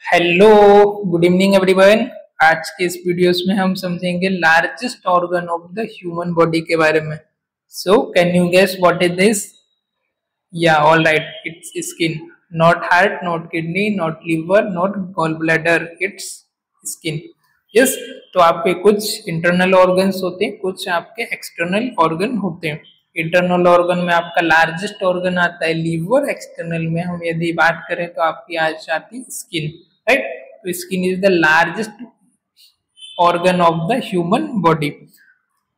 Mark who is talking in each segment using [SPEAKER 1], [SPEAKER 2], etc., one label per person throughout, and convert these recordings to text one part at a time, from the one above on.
[SPEAKER 1] Hello, good evening everyone. आज के इस वीडियोस में हम समझेंगे largest organ of the human body के बारे में। So can you guess what is this? Yeah all right, it's skin. Not heart, not kidney, not liver, not gall bladder, it's skin. Yes, तो आपके कुछ internal organs होते हैं, कुछ आपके एक्सटर्नल ऑर्गन होते हैं। इंटरनल ऑर्गन में आपका लार्जेस्ट ऑर्गन आता है लीवर। एक्सटर्नल में हम यदि बात करें तो आपकी आ जाती स्किन, राइट। तो skin is the largest organ of the human body.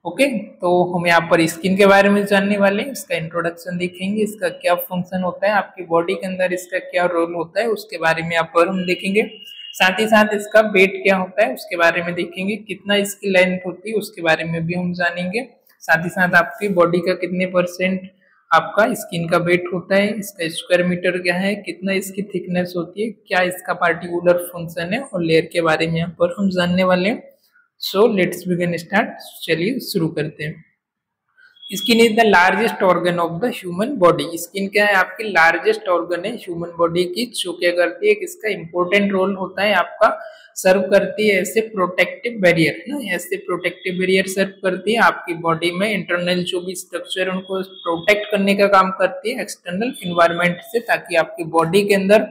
[SPEAKER 1] Okay, तो हम यहाँ पर स्किन के बारे में जानने वाले हैं, इसका इंट्रोडक्शन देखेंगे, इसका क्या फंक्शन होता है, आपकी बॉडी के अंदर इसका क्या रोल होता है उसके बारे में यहाँ पर हम देखेंगे। साथ ही साथ इसका वेट क्या होता है उसके बारे में देखेंगे, कितना इसकी लेंथ होती है उसके बारे में भी हम जानेंगे। साथ ही साथ आपकी बॉडी का कितने परसेंट आपका स्किन का वेट होता है, इसका स्क्वायर मीटर क्या है, कितना इसकी थिकनेस होती है, क्या इसका पार्टिकुलर फंक्शन है, और लेयर के बारे में यहाँ पर हम जानने वाले हैं। So let's begin start. चलिए शुरू करते हैं। Skin is the largest organ of the human body. Skin क्या है, आपकी लार्जेस्ट ऑर्गन है ह्यूमन बॉडी की। जो क्या करती है, इसका इंपॉर्टेंट रोल होता है, आपका सर्व करती है ऐसे प्रोटेक्टिव बैरियर ना, ऐसे प्रोटेक्टिव बैरियर सर्व करती है आपकी बॉडी में। इंटरनल जो भी स्ट्रक्चर उनको प्रोटेक्ट करने का काम करती है एक्सटर्नल इन्वायरमेंट से, ताकि आपकी बॉडी के अंदर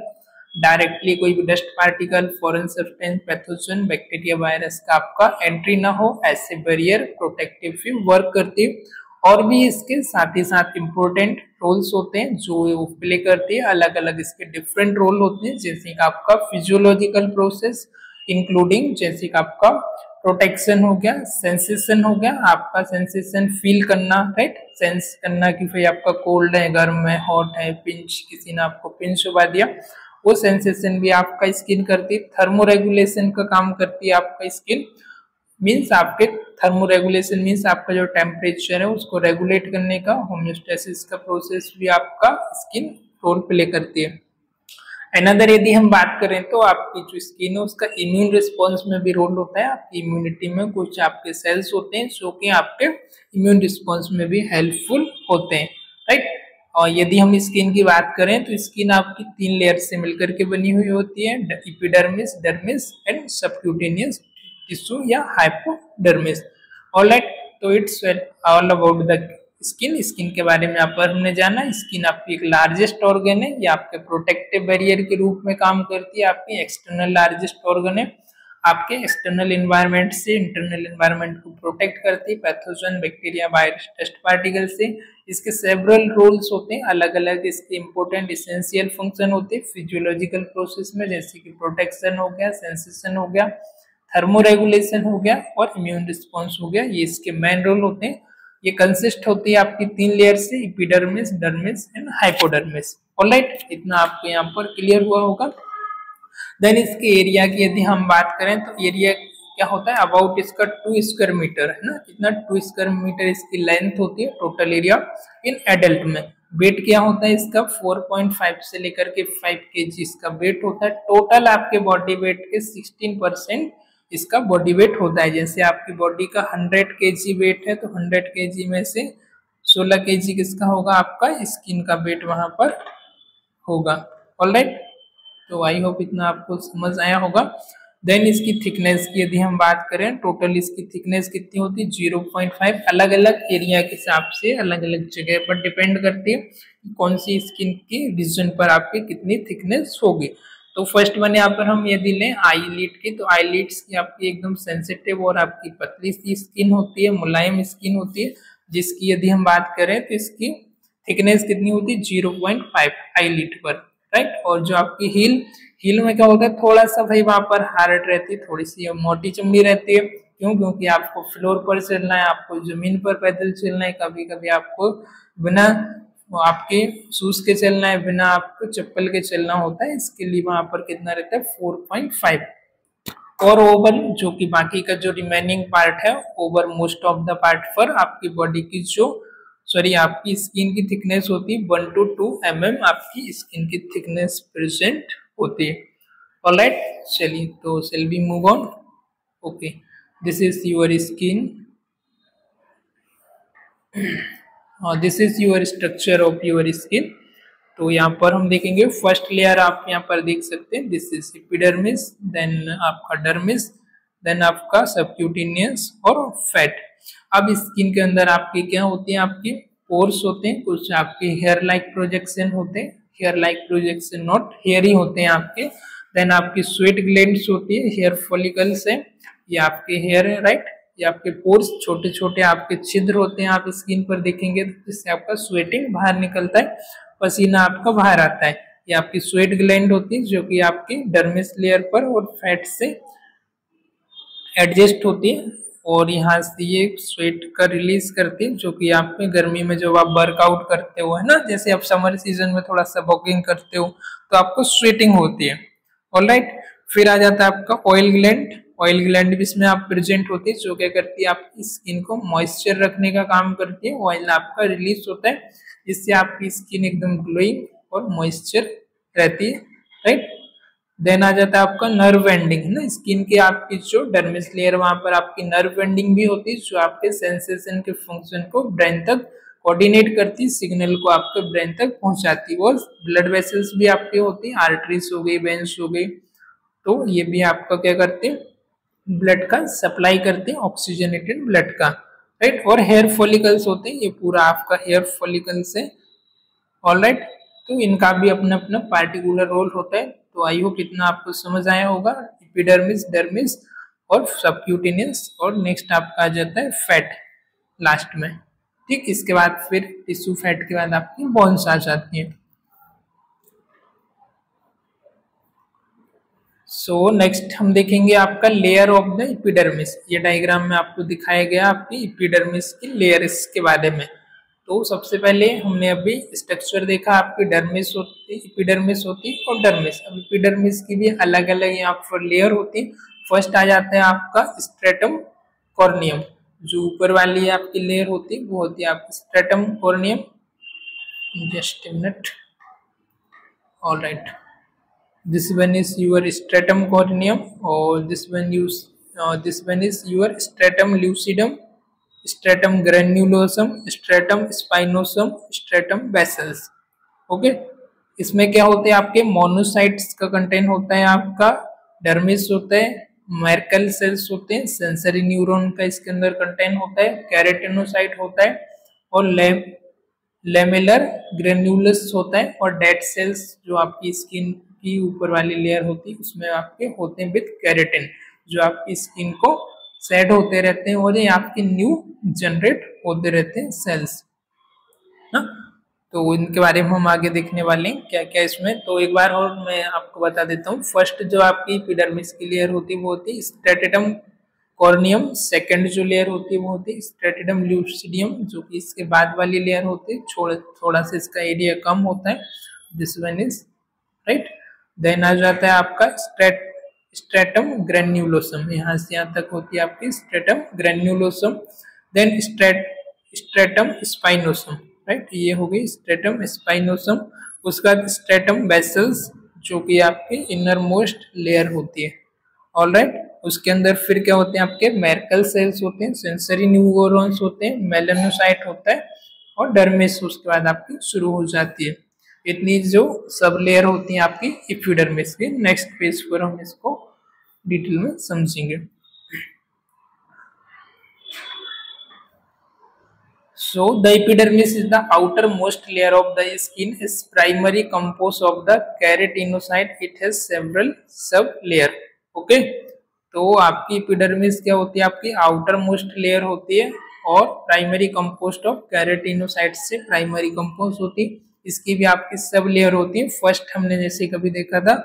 [SPEAKER 1] डायरेक्टली कोई भी dust particle, foreign substance, pathogen, bacteria, virus का आपका एंट्री ना हो। ऐसे बैरियर प्रोटेक्टिव वर्क करती है। और भी इसके साथ ही साथ इम्पोर्टेंट रोल्स होते हैं जो वो प्ले करती है। अलग अलग इसके डिफरेंट रोल होते हैं, जैसे कि आपका फिजियोलॉजिकल प्रोसेस इंक्लूडिंग, जैसे कि आपका प्रोटेक्शन हो गया, सेंसेशन हो गया, आपका सेंसेशन फील करना, राइट, सेंस करना कि भाई आपका कोल्ड है, गर्म है, हॉट है, पिंच, किसी ने आपको पिंच हुआ दिया, वो सेंसेशन भी आपका स्किन करती है। थर्मो रेगुलेशन का काम करती है आपका स्किन, मीन्स आपके थर्मो रेगुलेशन मीन्स आपका जो टेम्परेचर है उसको रेगुलेट करने का, होम्योस्टेसिस का प्रोसेस भी आपका स्किन रोल प्ले करती है। अनदर यदि हम बात करें तो आपकी जो स्किन है उसका इम्यून रिस्पॉन्स में भी रोल होता है। आपकी इम्यूनिटी में कुछ आपके सेल्स होते हैं जो कि आपके इम्यून रिस्पॉन्स में भी हेल्पफुल होते हैं, राइट। और यदि हम स्किन की बात करें तो स्किन आपकी 3 लेयर से मिलकर के बनी हुई होती है, epidermis, dermis and subcutaneous tissue या हाइपोडर्मिस। ऑलराइट, तो it's all about the skin. Skin के बारे में यहाँ पर हमने जाना। स्किन आपकी एक लार्जेस्ट ऑर्गन है, ये आपके प्रोटेक्टिव बैरियर के रूप में काम करती है, आपकी एक्सटर्नल लार्जेस्ट ऑर्गन है, आपके एक्सटर्नल एनवायरनमेंट से इंटरनल एनवायरनमेंट को प्रोटेक्ट करती है pathogen, bacteria, virus, dust particle से। इसके सेवरल रोल्स होते हैं, अलग अलग इसके इंपॉर्टेंट इसेंशियल फंक्शन होते हैं फिजियोलॉजिकल प्रोसेस में, जैसे कि प्रोटेक्शन हो गया, सेंसेशन हो गया, थर्मो रेगुलेशन हो गया और इम्यून रिस्पॉन्स हो गया। ये इसके मेन रोल होते हैं। ये कंसिस्ट होती है आपकी 3 लेयर से, epidermis, dermis and hypodermis. Alright, इतना आपको यहाँ पर क्लियर हुआ होगा। देन इसके एरिया की यदि हम बात करें तो एरिया क्या होता है, अबाउट इसका 2 स्क्वायर मीटर है ना, कितना 2 स्क्वायर मीटर इसकी लेंथ होती है टोटल एरिया इन एडल्ट में। वेट क्या होता है इसका 4.5 से लेकर के 5 kg इसका वेट होता है। टोटल आपके बॉडी वेट के 16% इसका बॉडी वेट होता है। जैसे आपकी बॉडी का 100 kg वेट है तो 100 kg में से 16 kg किसका होगा, आपका स्किन का वेट वहां पर होगा। ऑलराइट, तो आई होप इतना आपको समझ आया होगा। देन इसकी थिकनेस की यदि हम बात करें, टोटल इसकी थिकनेस कितनी होती है 0.5। अलग अलग एरिया के हिसाब से अलग अलग जगह पर डिपेंड करती है कौन सी स्किन की रीजन पर आपकी कितनी थिकनेस होगी। तो फर्स्ट वन यहाँ पर हम यदि लें आईलिड की, तो आईलिड्स की आपकी एकदम सेंसिटिव और आपकी पतली सी स्किन होती है, मुलायम स्किन होती है, जिसकी यदि हम बात करें तो इसकी थिकनेस कितनी होती है 0.5 आईलिड पर, राइट। और जो आपकी हील में क्या होता है, थोड़ा सा भाई वहां पर हार्ड रहती है, थोड़ी सी मोटी चमड़ी रहती है। क्यों? क्योंकि आपको फ्लोर पर चलना है, आपको जमीन पर पैदल चलना है, कभी कभी आपको बिना आपके शूज के चलना है, बिना आपको चप्पल के चलना होता है। इसके लिए वहां पर कितना रहता है 4.5। और ओवर जो कि बाकी का जो रिमेनिंग पार्ट है, over most of the part पर आपकी बॉडी की जो आपकी स्किन की थिकनेस होती है 1 to 2 mm आपकी स्किन की थिकनेस प्रेजेंट होती है। ऑलराइट, चलिए तो shall we move on. Okay, this is your skin, this is your structure of your skin. तो यहाँ पर हम देखेंगे फर्स्ट लेयर आप यहाँ पर देख सकते हैं, दिस इज एपिडर्मिस, देन आपका डर्मिस, देन आपका सबक्यूटेनियस और फैट। अब स्किन के अंदर आपके क्या होते हैं, आपके पोर्स होते हैं, कुछ आपके हेयर लाइक प्रोजेक्शन होते हैं, hair like projection not hair ही होते हैं आपके। देन आपकी स्वेट ग्लैंड्स होती है, हेयर फॉलिकल्स है, ये आपके हेयर है, राइट। ये आपके पोर्स छोटे छोटे आपके छिद्र होते हैं, आप स्किन पर देखेंगे तो जिससे आपका स्वेटिंग बाहर निकलता है, पसीना आपका बाहर आता है। ये आपकी स्वेट ग्लैंड होती है जो कि आपकी डर्मिस लेयर पर और फैट से एडजस्ट होती है, और यहाँ से ये स्वेट का रिलीज करती है, जो कि आप में गर्मी में जब आप वर्कआउट करते हो, है ना, जैसे आप समर सीजन में थोड़ा सा वॉकिंग करते हो तो आपको स्वेटिंग होती है। ऑलराइट, फिर आ जाता है आपका ऑयल ग्लैंड। ऑयल ग्लैंड भी इसमें आप प्रेजेंट होती है, जो क्या करती है, आपकी स्किन को मॉइस्चर रखने का काम करती है। ऑयल आपका रिलीज होता है जिससे आपकी स्किन एकदम ग्लोइंग और मॉइस्चर रहती है, राइट। देन आ जाता है आपका नर्व एंडिंग, है ना, स्किन की आपकी जो डर्मिस लेयर वहां पर आपकी नर्व एंडिंग भी होती है, जो आपके सेंसेशन के फंक्शन को ब्रेन तक कोऑर्डिनेट करती है, सिग्नल को आपके ब्रेन तक पहुंचाती है। और ब्लड वेसल्स भी आपकी होती है, आर्टरीज हो गई, वेन्स हो गई, तो ये भी आपका क्या करते हैं, ब्लड का सप्लाई करते हैं, ऑक्सीजनेटेड ब्लड का, राइट। और हेयर फॉलिकल्स होते हैं, ये पूरा आपका हेयर फॉलिकल्स है, ऑलराइट। तो इनका भी अपना अपना पार्टिकुलर रोल होता है। तो आई होप इतना आपको समझ आया होगा, एपिडर्मिस, डर्मिस और सबक्यूटेनियस, और नेक्स्ट आपका आ जाता है फैट लास्ट में, ठीक। इसके बाद फिर टिश्यू फैट के बाद आपकी बोन्स आ जाती है। सो नेक्स्ट हम देखेंगे आपका लेयर ऑफ द एपिडर्मिस। ये डायग्राम में आपको दिखाया गया आपकी एपिडर्मिस की लेयर्स के बारे में। तो सबसे पहले हमने अभी स्ट्रक्चर देखा, आपकी डर्मिस होती, एपिडर्मिस होती और डर्मिस। अब एपिडर्मिस की भी अलग अलग यहाँ पर लेयर होती है। फर्स्ट आ जाता है आपका स्ट्रेटम कॉर्नियम, जो ऊपर वाली आपकी लेयर होती है वो होती है आपकी stratum corneum. Just a minute, all right, this one is your stratum corneum, or this one is your stratum lucidum, stratum granulosum, stratum spinosum, stratum basals। Okay, इसमें क्या होते हैं, आपके मोनोसाइट्स का कंटेंट होता है, आपका डर्मिस होता है, मैर्कल सेल्स होते हैं, सेंसरी न्यूरॉन का इसके अंदर कंटेंट होता है, कैरेटिनोसाइट होता है, और लेमेलर ग्रेन्यूलस होता है, और डेड सेल्स जो आपकी स्किन की ऊपर वाली लेयर होती है उसमें आपके होते हैं विद कैरेटिन, जो आपकी स्किन को सेट होते रहते हैं और ये आपके न्यू जनरेट होते रहते हैं सेल्स ना। तो इनके बारे में हम आगे देखने वाले हैं क्या क्या इसमें। तो एक बार और मैं आपको बता देता हूँ, फर्स्ट जो आपकी एपिडर्मिस की लेयर होती है वो होती है स्ट्रेटम कॉर्नियम, सेकंड जो लेयर होती है वो होती है स्ट्रेटम ल्यूसिडियम, जो कि इसके बाद वाली लेयर होती है, थोड़ा सा इसका एरिया कम होता है, this one is right. Then आ जाता है आपका स्ट्रेटम ग्रेन्यूलोसम, यहाँ से यहाँ तक होती है आपकी stratum granulosum. Then stratum spinosum, right, ये हो गई स्ट्रेटम स्पाइनोसम। उसका बाद स्ट्रेटम बेसल्स, जो कि आपके इनर मोस्ट लेयर होती है, ऑलराइट। उसके अंदर फिर क्या होते हैं, आपके मैर्कल सेल्स होते हैं, सेंसरी न्यूरॉन्स होते हैं, मेलानोसाइट होता है, और डर्मिस उसके बाद आपकी शुरू हो जाती है। इतनी जो सब लेयर होती है आपकी एपिडर्मिस की। नेक्स्ट पेज पर हम इसको डिटेल में समझेंगे। So the epidermis is the outermost layer of the skin, is primary composed of the keratinocyte. It has several sub layer. Okay, तो आपकी एपिडर्मिस क्या होती है, आपकी आउटर मोस्ट लेयर होती है और प्राइमरी कंपोस्ट ऑफ कैरेटिनोसाइट से प्राइमरी कंपोस्ट होती है। इसकी भी आपकी सब लेयर होती है। फर्स्ट हमने जैसे कभी देखा था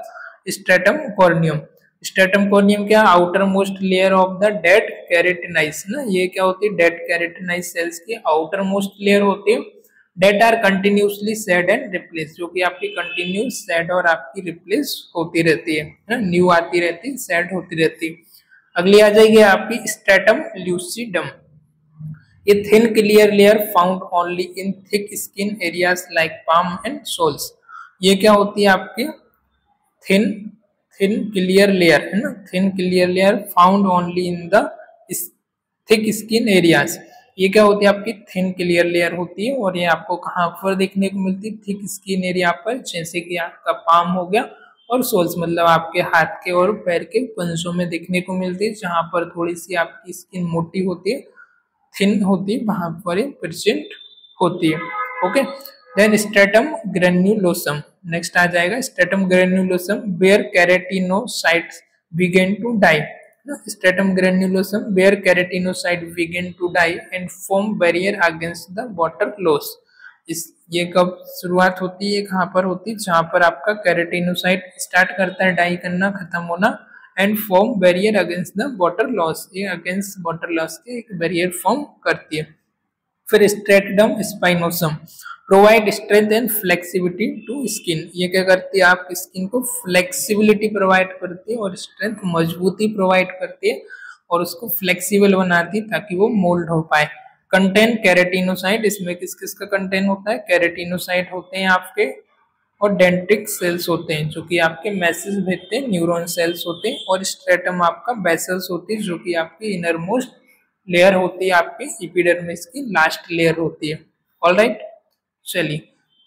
[SPEAKER 1] स्ट्रेटम कॉर्नियम। स्ट्रेटम कॉर्नियम क्या, outermost layer of the dead keratinize ना, ये क्या होती है, डेड कैरेटिनाइज सेल्स की आउटर मोस्ट लेयर होती है। That are continuously shed and replace, जो कि आपकी कंटिन्यूस सेड और आपकी रिप्लेस होती रहती है, न्यू आती रहती है, सेड होती रहती है। अगली आ जाएगी आपकी स्ट्रेटम ल्यूसिडम। ये thin clear layer found only in thick skin areas like palm and soles. ये क्या होती है आपकी थिन क्लियर लेयर, है ना, thin clear layer found only in the thick skin areas. ये क्या होती है, आपकी थिन क्लियर लेयर होती है, और ये आपको कहाँ पर देखने को मिलती है, थिक स्किन एरिया पर, जैसे कि आपका पाम हो गया, और सोल्स मतलब आपके हाथ के और पैर के पंजों में देखने को मिलती है, जहां पर थोड़ी सी आपकी स्किन मोटी होती है, थिन होती है, वहां पर प्रेजेंट होती है। Okay, then stratum granulosum next आ जाएगा। Stratum granulosum where keratinocytes begin to die. Stratum granulosum where keratinocyte begin to die and form barrier against the water loss. इस ये कब शुरुआत होती है, कहाँ पर होती है, जहां पर आपका केराटिनोसाइट स्टार्ट करता है डाई करना, खत्म होना, and form barrier against the water loss. ये अगेंस्ट वाटर लॉस के एक बैरियर फॉर्म करती है। फिर stratum spinosum provide strength and flexibility to skin. ये क्या करती है, आप स्किन को फ्लेक्सिबिलिटी प्रोवाइड करती है और स्ट्रेंथ मजबूती प्रोवाइड करती है और उसको फ्लेक्सिबल बनाती है ताकि वो मोल्ड हो पाए। कंटेन केराटिनोसाइट, इसमें किस किस का कंटेन होता है, केराटिनोसाइट होते हैं आपके, और डेंड्रिटिक सेल्स होते हैं जो कि आपके मैसेज भेजते हैं, न्यूरॉन सेल्स होते हैं, और स्ट्रेटम आपका बेसल्स होती है जो कि आपकी इनर मोस्ट लेयर होती है, आपकी एपिडर्मिस की लास्ट लेयर होती है। ऑलराइट, चलिए,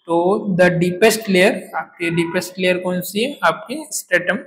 [SPEAKER 1] तो द डीपेस्ट लेयर, आपकी डीपेस्ट लेयर कौन सी है, आपकी स्ट्रेटम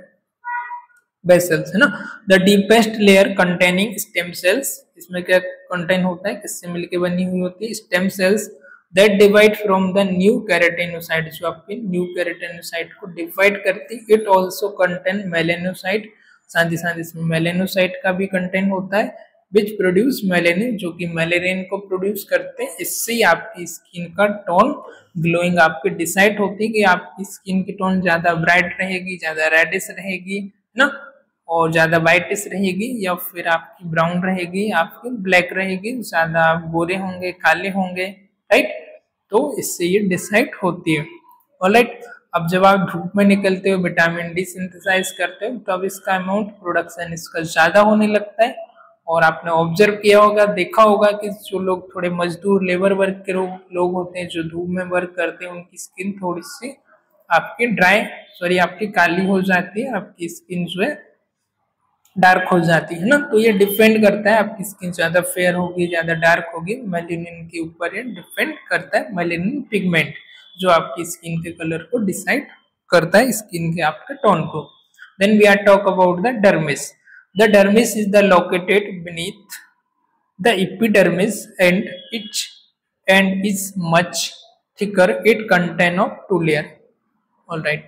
[SPEAKER 1] बेसल्स है ना। The deepest layer containing stem cells, इसमें क्या कंटेन होता है, किससे मिलकर बनी हुई होती है, stem cells that divide from the new keratinocyte, जो आपके न्यू केराटिनोसाइट को डिवाइड करती है। इट ऑल्सो कंटेन मेलेनोसाइट, साथ ही साथ इसमें मेलेनोसाइट का भी कंटेन होता है, विच प्रोड्यूस मेलेनिन, जो कि मेलेनिन को प्रोड्यूस करते हैं। इससे आपकी स्किन का टोन ग्लोइंग आपकी डिसाइड होती है कि आपकी स्किन की टोन ज्यादा ब्राइट रहेगी, ज्यादा रेडिश रहेगी ना, और ज्यादा वाइटिश रहेगी, या फिर आपकी ब्राउन रहेगी, आपकी ब्लैक रहेगी, ज्यादा गोरे होंगे, काले होंगे, राइट। तो इससे ये डिसाइड होती है। ऑलराइट, अब जब आप धूप में निकलते हो, विटामिन डी सिंथेसाइज करते हो, तो अब इसका अमाउंट प्रोडक्शन इसका ज्यादा होने लगता है। और आपने ऑब्जर्व किया होगा, देखा होगा कि जो लोग थोड़े मजदूर लेबर वर्क के लोग होते हैं, जो धूप में वर्क करते हैं, उनकी स्किन थोड़ी सी आपकी आपकी काली हो जाती है, आपकी स्किन जो है डार्क हो जाती है ना। तो ये डिपेंड करता है, आपकी स्किन ज्यादा फेयर होगी, ज्यादा डार्क होगी, मेलेनिन के ऊपर ये डिपेंड करता है। मेलेनिन पिगमेंट जो आपकी स्किन के कलर को डिसाइड करता है, स्किन के आपके टोन को। Then we are talk about the dermis. The dermis is the located beneath the epidermis and is much thicker. It contain of two layer. ऑलराइट,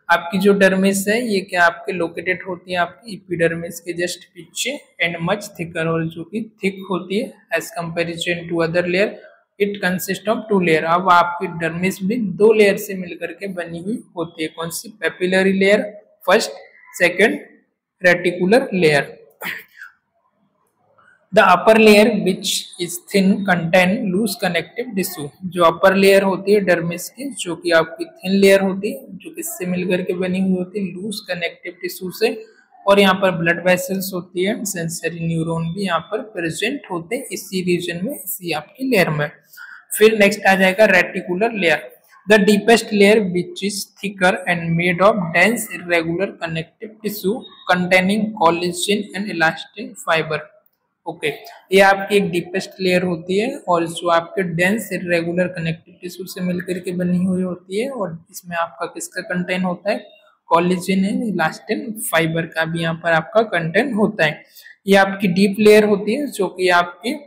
[SPEAKER 1] आपकी जो डर्मिस है ये क्या आपके लोकेटेड होती है आपकी एपिडर्मिस के जस्ट पीछे, एंड मच थिकर, और जो कि थिक होती है as comparison to other layer. It consist of two layer. अब आपकी डर्मिस भी दो लेयर से मिलकर के बनी हुई होती है। कौन सी, papillary layer first, second reticular layer. The upper layer which is thin contain loose connective tissue. जो अपर लेयर होती है डर्मिस की, जो कि आपकी थिन लेयर होती है, जो किससे मिलकर के बनी हुई होती है, लूज कनेक्टिव टिश्यू से। और यहाँ पर ब्लड वेसल्स होती है, सेंसरी न्यूरॉन भी यहाँ पर प्रेजेंट होते हैं इसी रीजन में, इसी आपकी लेयर में। फिर नेक्स्ट आ जाएगा reticular layer. The deepest layer which is thicker and made of dense irregular connective tissue containing collagen and elastin fibre. Okay, ये आपकी एक डीपेस्ट लेयर होती है, और जो आपके डेंस इरेगुलर कनेक्टिव टिश्यू से मिलकर के बनी हुई होती है, और इसमें आपका किसका कंटेंट होता है, कोलेजन एंड इलास्टिन फाइबर का भी यहाँ पर आपका कंटेंट होता है। ये आपकी डीप लेयर होती है, जो कि आपकी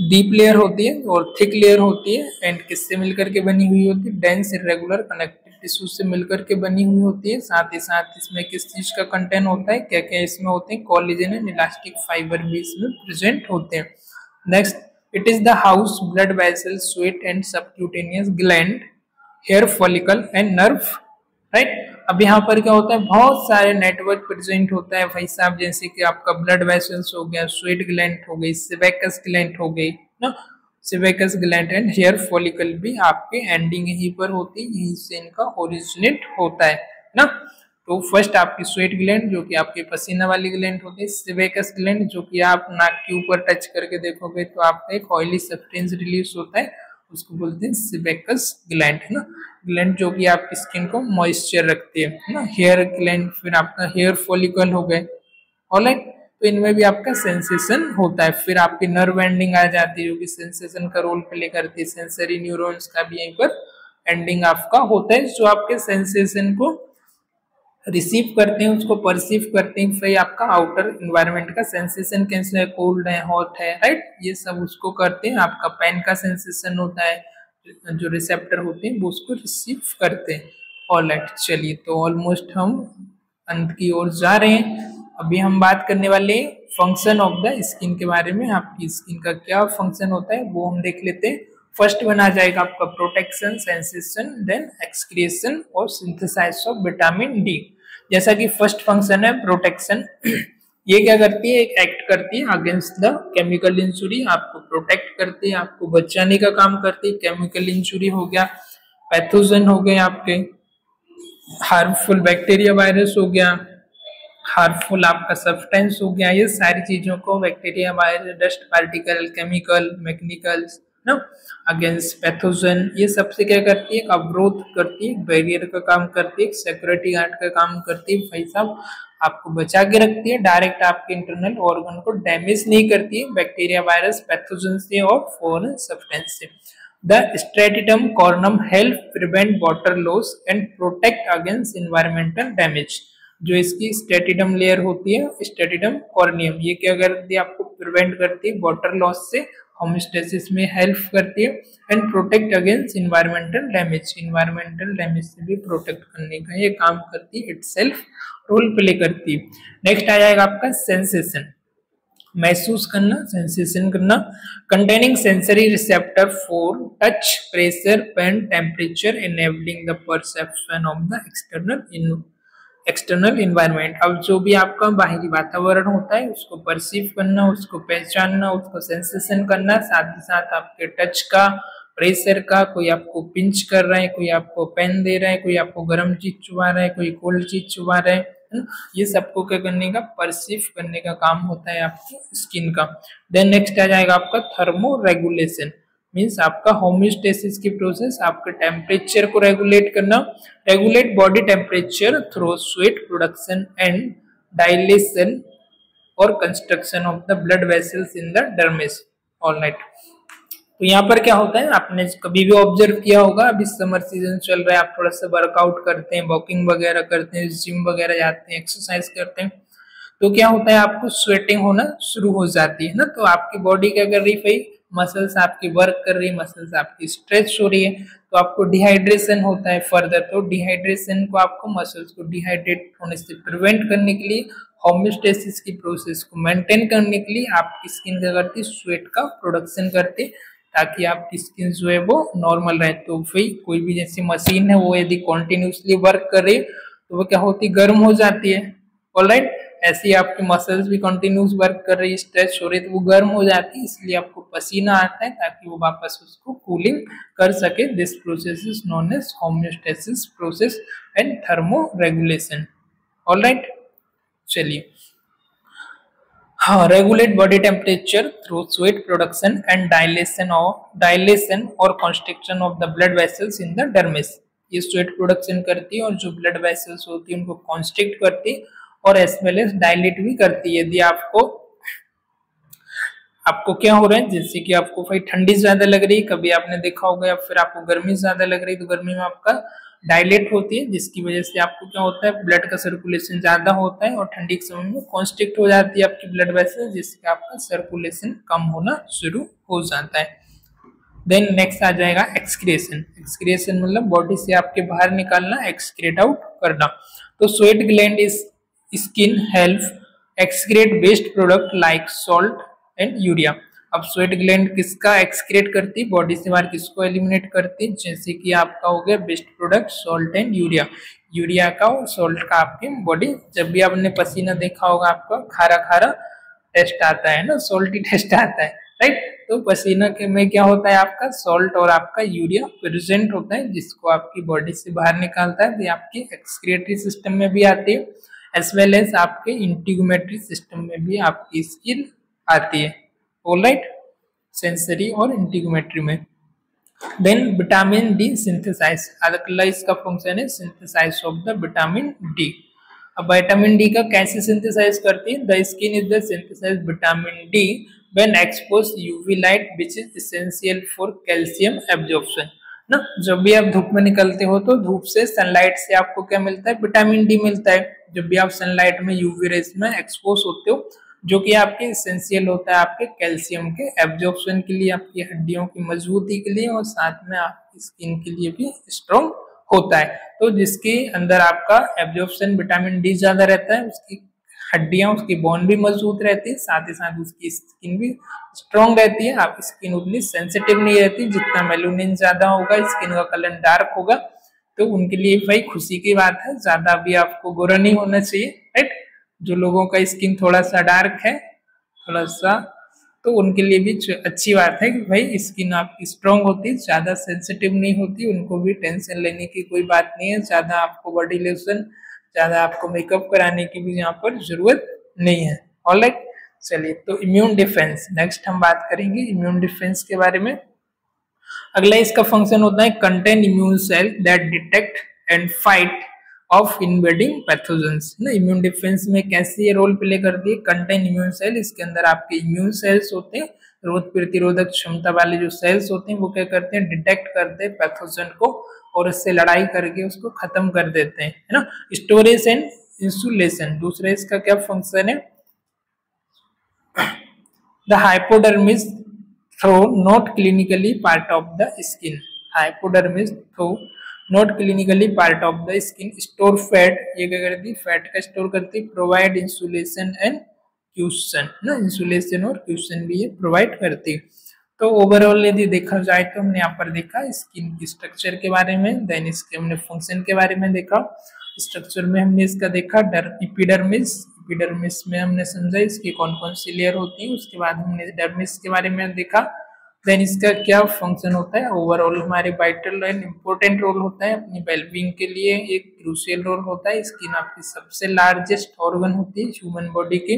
[SPEAKER 1] डीप लेयर होती है और थिक लेयर होती है, एंड किससे मिलकर के बनी हुई होती है, डेंस इरेगुलर कनेक्टिव टिश्यू से मिलकर के बनी हुई होती है। साथ ही साथ इसमें किस चीज का कंटेंट होता है, क्या क्या इसमें होते हैं, कोलेजन एंड इलास्टिक फाइबर भी इसमें प्रेजेंट होते हैं। Next, it is the house blood vessel, sweat and subcutaneous gland, hair follicle and nerve, right. अब यहाँ पर क्या होता है, बहुत सारे नेटवर्क प्रेजेंट होता है भाई साहब, जैसे कि आपका ब्लड वेसल्स हो गया, स्वेट ग्लैंड हो गई, सेबेकस ग्लैंड हो गई ना, सेबेकस ग्लैंड एंड हेयर फॉलिकल भी आपके एंडिंग यहीं पर होती है, यहीं से इनका ओरिजिनेट होता है ना। तो फर्स्ट आपकी स्वेट ग्लैंड, जो कि आपके पसीना वाली ग्लैंड होती है, सेबेकस ग्लैंड, जो कि आप नाक के ऊपर टच करके देखोगे तो आपका एक ऑयली सब्सटेंस रिलीज होता है, उसको बोलते हैं सेबेकस ग्लैंड, है ना। ग्लैंड जो कि आपकी स्किन को मॉइस्चर रखती है ना। हेयर ग्लैंड, फिर आपका हेयर फॉलिकल हो गए, ऑलराइट। तो इनमें भी आपका सेंसेशन होता है। फिर आपकी नर्व एंडिंग आ जाती है जो कि सेंसेशन का रोल प्ले करती है। सेंसरी न्यूरॉन्स का भी यहीं पर एंडिंग आपका होता है जो आपके सेंसेशन को रिसीव करते हैं, उसको परसीव करते हैं। फिर आपका आउटर इन्वायरमेंट का सेंसेशन कैसे है, कोल्ड है, हॉट है, राइट, ये सब उसको करते हैं। आपका पेन का सेंसेशन होता है, जो रिसेप्टर होते हैं वो उसको रिसीव करते हैं। ऑलराइट, चलिए तो ऑलमोस्ट हम अंत की ओर जा रहे हैं। अभी हम बात करने वाले फंक्शन ऑफ द स्किन के बारे में। आपकी स्किन का क्या फंक्शन होता है वो हम देख लेते हैं। फर्स्ट बना जाएगा आपका प्रोटेक्शन, सेंसेशन, देन एक्सक्रिएशन और सिंथेसाइज ऑफ विटामिन डी। जैसा कि फर्स्ट फंक्शन है प्रोटेक्शन, ये क्या करती है, एक एक्ट करती है अगेंस्ट द केमिकल इंजुरी, आपको प्रोटेक्ट करती है, आपको बचाने का काम करती है। केमिकल इंजुरी हो गया, पैथोजन हो गए, आपके हार्मफुल बैक्टीरिया वायरस हो गया, हार्मफुल आपका सब्सटेंस हो गया, ये सारी चीजों को bacteria virus, dust particle, chemical, mechanicals ना अगेंस्ट पैथोजन, ये सबसे क्या करती है, अवरोध करती है, बैरियर का काम करती है, सिक्योरिटी गार्ड का काम करती है। भाई साहब आपको बचा के रखती है, डायरेक्ट आपके इंटरनल ऑर्गन को डैमेज नहीं करती है बैक्टीरिया वायरस पैथोजन से और फॉरेन सब्सटेंस से। The stratum corneum help prevent water loss and protect against environmental damage। जो इसकी स्टेटिडम लेयर होती है, स्टेटिडम कॉर्नियम, ये क्या करती है, आपको प्रिवेंट करती है वाटर लॉस से, होमोस्टेसिस में हेल्प करती है, and protect against environmental damage, environmental damage से भी प्रोटेक्ट करने का ये काम करती है, इटसेल्फ रोल प्ले करती है। नेक्स्ट आ जाएगा आपका सेंसेशन, महसूस करना, सेंसेशन करना, containing sensory receptor for touch, pressure, pain, temperature, enabling the perception of the external environment. अब जो भी आपका बाहरी वातावरण होता है उसको परसीव करना, उसको पहचानना, उसको सेंसेशन करना, साथ ही साथ आपके टच का, प्रेशर का, कोई आपको पिंच कर रहा है, कोई आपको पेन दे रहा है, कोई आपको गर्म चीज चुबा रहा है, कोई कोल्ड चीज चुबा रहा है, ये सबको क्या करने का, परसीव करने का काम होता है आपकी स्किन का। देन नेक्स्ट आ जाएगा आपका थर्मो रेगुलेशन, मीन्स आपका होम्योस्टेसिस की प्रोसेस, आपके टेम्परेचर को रेगुलेट करना, regulate body temperature through sweat production and dilation और constriction of the blood vessels in the dermis. Alright, तो यहाँ पर क्या होता है, आपने कभी भी ऑब्जर्व किया होगा, अभी समर सीजन चल रहा है, आप थोड़ा सा वर्कआउट करते हैं, वॉकिंग वगैरह करते हैं, जिम वगैरह जाते हैं, एक्सरसाइज करते हैं, तो क्या होता है, आपको स्वेटिंग होना शुरू हो जाती है ना। तो आपकी बॉडी क्या कर रही है भाई, मसल्स आपकी वर्क कर रही है, मसल्स आपकी स्ट्रेच हो रही है, तो आपको डिहाइड्रेशन होता है फर्दर। तो डिहाइड्रेशन को, आपको मसल्स को डिहाइड्रेट होने से प्रिवेंट करने के लिए, होम्योस्टेसिस की प्रोसेस को मेंटेन करने के लिए आपकी स्किन क्या करती है, स्वेट का प्रोडक्शन करती है, ताकि आपकी स्किन जो है वो नॉर्मल रहे। तो भाई कोई भी जैसी मशीन है वो यदि कॉन्टिन्यूसली वर्क कर रही है तो वो क्या होती है, गर्म हो जाती है। ऑलराइट, ऐसे ही आपके मसल्स भी कंटिन्यूस वर्क कर रही है, स्ट्रेच हो रही है, तो वो गर्म हो जाती है, इसलिए आपको पसीना आता है ताकि वो वापस उसको कूलिंग कर सके। This process is known as homeostasis process and thermoregulation. Alright, चलिए, हाँ, regulate body temperature through sweat production and dilation और constriction of the blood vessels in the dermis. ये स्वेट प्रोडक्शन करती है और जो ब्लड वेसल्स होती है उनको कॉन्स्ट्रिक्ट करती है और एज वेल एज डायलेट भी करती है। यदि आपको क्या हो रहा है, जैसे कि आपको भाई ठंडी ज्यादा लग रही है, कभी आपने देखा होगा, या फिर आपको गर्मी ज्यादा लग रही है, तो गर्मी में आपका डायलेट होती है, जिसकी वजह से आपको क्या होता है, ब्लड का सर्कुलेशन ज्यादा होता है, और ठंडी के समय में कॉन्स्ट्रिक्ट हो जाती है आपकी ब्लड वेसल, जिससे आपका सर्कुलेशन कम होना शुरू हो जाता है। देन नेक्स्ट आ जाएगा एक्सक्रिएशन। एक्सक्रिएशन मतलब बॉडी से आपके बाहर निकालना, एक्सक्रिएट आउट करना। तो sweat gland is skin help excrete waste product like salt and urea. अब स्वेट ग्लैंड किसका एक्सक्रिएट करती है, बॉडी से बाहर किसको एलिमिनेट करती है, जैसे कि आपका हो गया waste product salt and urea. Urea का और सॉल्ट का आपकी बॉडी, जब भी आपने पसीना देखा होगा आपका खारा खारा टेस्ट आता है ना, सॉल्टी टेस्ट आता है, राइट। तो पसीना के में क्या होता है, आपका सॉल्ट और आपका यूरिया प्रेजेंट होता है, जिसको आपकी बॉडी से बाहर निकालता है। तो आपकी एक्सक्रिएटरी सिस्टम में भी आती है, एज वेल एज आपके इंटीग्यूमेटरी सिस्टम में भी आपकी स्किन आती है। ऑलराइट, सेंसरी और इंटीग्यूमेटरी में। देन विटामिन डी सिंथेसाइज, अगला इसका फंक्शन है synthesize of the vitamin D. अब विटामिन डी का कैसे सिंथेसाइज करती है? The skin is the synthesize vitamin D when expose UV light which is essential for calcium absorption ना। जब भी आप धूप में निकलते हो तो धूप से सनलाइट से आपको क्या मिलता है? विटामिन डी मिलता है। जब भी आप सनलाइट में यूवी रेस में एक्सपोज होते हो, जो कि आपके एसेंशियल होता है आपके कैल्शियम के एब्जॉर्प्शन के लिए, आपकी हड्डियों की मजबूती के लिए और साथ में आपकी स्किन के लिए भी स्ट्रॉन्ग होता है। तो जिसके अंदर आपका एब्जॉर्प्शन विटामिन डी ज्यादा रहता है, उसकी हड्डियां, उसकी बोन भी मजबूत रहती है, साथ ही साथ उसकी स्किन भी स्ट्रॉन्ग रहती है। आपकी स्किन उतनी सेंसिटिव नहीं रहती। जितना मेलानिन ज्यादा होगा, स्किन का कलर डार्क होगा, तो उनके लिए भाई खुशी की बात है, ज्यादा भी आपको गोरा नहीं होना चाहिए, राइट। जो लोगों का स्किन थोड़ा सा डार्क है, थोड़ा सा, तो उनके लिए भी अच्छी बात है कि भाई स्किन आपकी स्ट्रांग होती है, ज्यादा सेंसिटिव नहीं होती, उनको भी टेंशन लेने की कोई बात नहीं है, ज्यादा आपको बॉडी लोशन, ज्यादा आपको मेकअप कराने की भी यहाँ पर जरूरत नहीं है। ऑलराइट, चलिए तो इम्यून डिफेंस, नेक्स्ट हम बात करेंगे इम्यून डिफेंस के बारे में। अगला इसका फंक्शन होता है contain immune cell that detect and fight off invading pathogens ना। इम्यून डिफेंस में कैसे ये रोल प्ले करती है? कंटेन इम्यून सेल, इसके अंदर आपके इम्यून सेल्स होते हैं, रोग प्रतिरोधक क्षमता वाले जो सेल्स होते हैं वो क्या करते हैं? डिटेक्ट करते हैं पैथोजन को और उससे लड़ाई करके उसको खत्म कर देते हैं, है ना। स्टोरेज एंड इंसुलेशन, दूसरा इसका क्या फंक्शन है? The hypodermis through not clinically part of the skin, hypodermis through not clinically part of the skin store fat, ये क्या करती है? फैट का स्टोर करती है। प्रोवाइड इंसुलेशन एंड क्यूशन ना, इंसुलेशन और क्यूशन भी ये प्रोवाइड करती है। तो ओवरऑल यदि देखा जाए तो हमने यहाँ पर देखा स्किन की स्ट्रक्चर के बारे में, देन इसके हमने फंक्शन के बारे में देखा। स्ट्रक्चर में हमने इसका देखा एपिडर्मिस, एपिडर्मिस में हमने समझा इसकी कौन कौन सी लेयर होती है। उसके बाद हमने डर्मिस के बारे में देखा, देन इसका क्या फंक्शन होता है। ओवरऑल हमारे वाइटल एंड इम्पोर्टेंट रोल होता है, अपनी वेलबींग के लिए एक क्रूशियल रोल होता है। स्किन आपकी सबसे लार्जेस्ट ऑर्गन होती है ह्यूमन बॉडी की,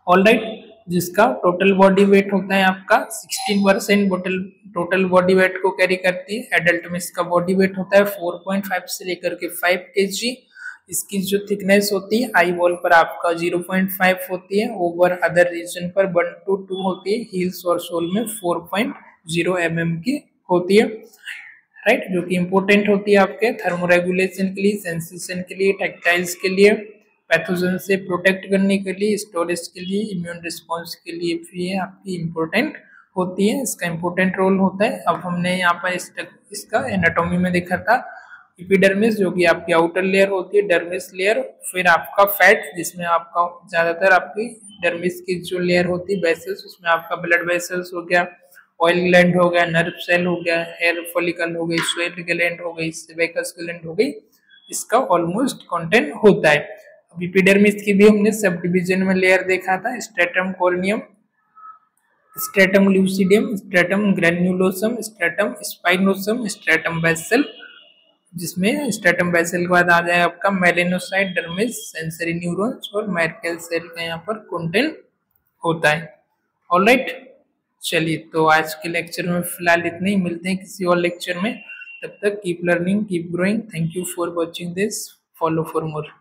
[SPEAKER 1] ऑलराइट, जिसका टोटल बॉडी वेट होता है आपका 16% टोटल बॉडी वेट को कैरी करती है। एडल्ट में इसका बॉडी वेट होता है 4.5 से लेकर के 5 kg। इसकी जो थिकनेस होती है आई बॉल पर आपका 0.5 होती है, ओवर अदर रीजन पर 1 to 2 होती है, हील्स और सोल में 4.0 mm की होती है, राइट, जो कि इंपॉर्टेंट होती है आपके थर्मोरेगुलेशन के लिए, सेंसेशन के लिए, टेक्टाइल्स के लिए, पैथोजन से प्रोटेक्ट करने के लिए, स्टोरेज के लिए, इम्यून रिस्पॉन्स के लिए भी ये आपकी इंपॉर्टेंट होती है। इसका इंपॉर्टेंट रोल होता है। अब हमने यहाँ पर इसका एनाटॉमी में देखा था एपिडर्मिस, जो कि आपकी आउटर लेयर होती है, डर्मिस लेयर, फिर आपका फैट, जिसमें आपका ज्यादातर आपकी डर्मिस की जो लेयर होती है वेसल्स, उसमें आपका ब्लड वेसल्स हो गया, ऑयल ग्लैंड हो गया, नर्व सेल हो गया, हेयर फॉलिकल हो गई, स्वेट ग्लैंड हो गई, सेबेकस ग्लैंड हो गई, इसका ऑलमोस्ट कंटेंट होता है। अब एपिडर्मिस की भी हमने सब डिवीजन में लेयर देखा था, stratum corneum, stratum lucidum, stratum granulosum, stratum spinosum, stratum basal, जिसमें स्ट्रेटम बेसल के बाद आ जाए आपका मेलेनोसाइट, डर्मिस, सेंसरी न्यूरॉन्स और मैर्केल सेल का यहाँ पर कंटेंट होता है। ऑलराइट, चलिए तो आज के लेक्चर में फिलहाल इतने ही, मिलते हैं किसी और लेक्चर में, तब तक keep learning, keep growing. Thank you for watching this, follow for more.